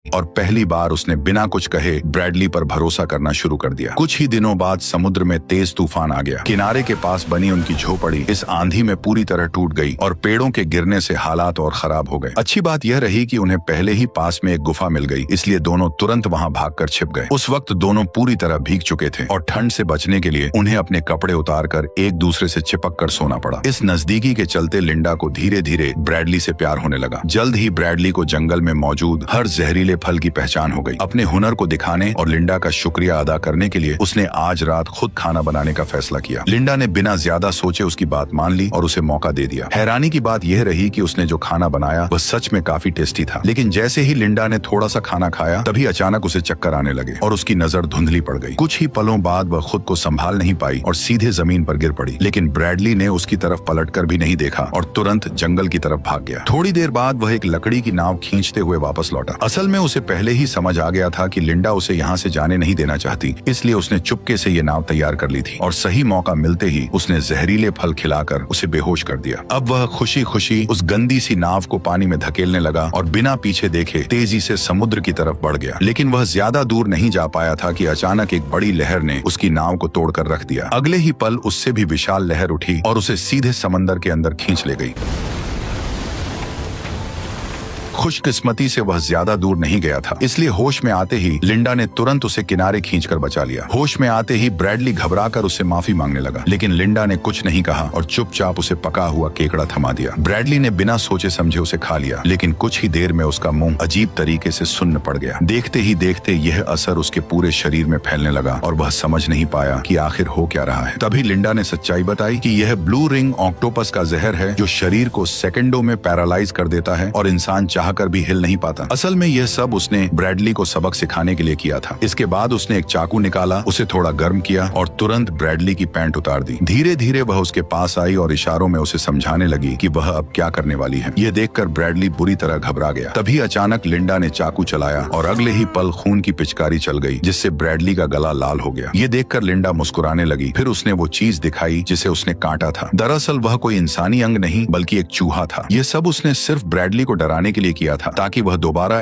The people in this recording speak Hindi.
और पहली बार उसने बिना कुछ कहे ब्रैडली पर भरोसा करना शुरू कर दिया। कुछ ही दिनों बाद समुद्र में तेज तूफान आ गया। किनारे के पास बनी उनकी झोपड़ी इस आंधी में पूरी तरह टूट गई और पेड़ों के गिरने से हालात और खराब हो गए। अच्छी बात यह रही कि उन्हें पहले ही पास में एक गुफा मिल गई, इसलिए दोनों तुरंत वहां भागकर छिप गए। उस वक्त दोनों पूरी तरह भीग चुके थे और ठंड से बचने के लिए उन्हें अपने कपड़े उतारकर एक दूसरे से चिपक कर सोना पड़ा। इस नजदीकी के चलते लिंडा को धीरे धीरे ब्रैडली से प्यार होने लगा। जल्द ही ब्रैडली को जंगल में मौजूद हर जहरीले फल की पहचान हो गई। अपने हुनर को दिखाने और लिंडा का शुक्रिया अदा करने के लिए उसने आज रात खुद खाना बनाने का फैसला किया। लिंडा ने बिना ज्यादा सोचे उसकी बात मान ली और उसे मौका दे दिया। हैरानी की बात यह रही कि उसने जो खाना बनाया वह सच में काफी टेस्टी था, लेकिन जैसे ही लिंडा ने थोड़ा सा खाना खाया तभी अचानक उसे चक्कर आने लगे और उसकी नजर धुंधली पड़ गई। कुछ ही पलों बाद वह खुद को संभाल नहीं पाई और सीधे जमीन पर गिर पड़ी, लेकिन ब्रैडली ने उसकी तरफ पलटकर भी नहीं देखा और तुरंत जंगल की तरफ भाग गया। थोड़ी देर बाद वह एक लकड़ी की नाव खींचते हुए वापस लौटा। असल में उसे पहले ही समझ आ गया था कि लिंडा उसे यहाँ से जाने नहीं देना चाहती, इसलिए उसने चुपके से ये नाव तैयार कर ली थी और सही मौका मिलते ही उसने जहरीले फल खिलाकर उसे बेहोश कर दिया। अब वह खुशी खुशी उस गंदी सी नाव को पानी में धकेलने लगा और बिना पीछे देखे तेजी से समुद्र की तरफ बढ़ गया। लेकिन वह ज्यादा दूर नहीं जा पाया था कि अचानक एक बड़ी लहर ने उसकी नाव को तोड़कर रख दिया। अगले ही पल उससे भी विशाल लहर उठी और उसे सीधे समंदर के अंदर खींच ले गई। खुशकिस्मती से वह ज्यादा दूर नहीं गया था, इसलिए होश में आते ही लिंडा ने तुरंत उसे किनारे खींचकर बचा लिया। होश में आते ही ब्रैडली घबराकर उससे माफी मांगने लगा, लेकिन लिंडा ने कुछ नहीं कहा और चुपचाप उसे पका हुआ केकड़ा थमा दिया। ब्रैडली ने बिना सोचे समझे उसे खा लिया, लेकिन कुछ ही देर में उसका मुंह अजीब तरीके से सुन्न पड़ गया। देखते ही देखते यह असर उसके पूरे शरीर में फैलने लगा और वह समझ नहीं पाया कि आखिर हो क्या रहा है। तभी लिंडा ने सच्चाई बताई कि यह ब्लू रिंग ऑक्टोपस का जहर है जो शरीर को सेकंडों में पैरालाइज कर देता है और इंसान चाहकर भी हिल नहीं पाता। असल में यह सब उसने ब्रैडली को सबक सिखाने के लिए किया था। इसके बाद उसने एक चाकू निकाला, उसे थोड़ा गर्म किया और तुरंत ब्रैडली की पैंट उतार दी। धीरे धीरे वह उसके पास आई और इशारों में उसे समझाने लगी कि वह अब क्या करने वाली है। यह देखकर ब्रैडली बुरी तरह घबरा गया। तभी अचानक लिंडा ने चाकू चलाया और अगले ही पल खून की पिचकारी चल गई, जिससे ब्रैडली का गला लाल हो गया। ये देखकर लिंडा मुस्कुराने लगी। फिर उसने वो चीज दिखाई जिसे उसने काटा था। दरअसल वह कोई इंसानी अंग नहीं बल्कि एक चूहा था। यह सब उसने सिर्फ ब्रैडली को डराने के लिए किया था, ताकि वह दोबारा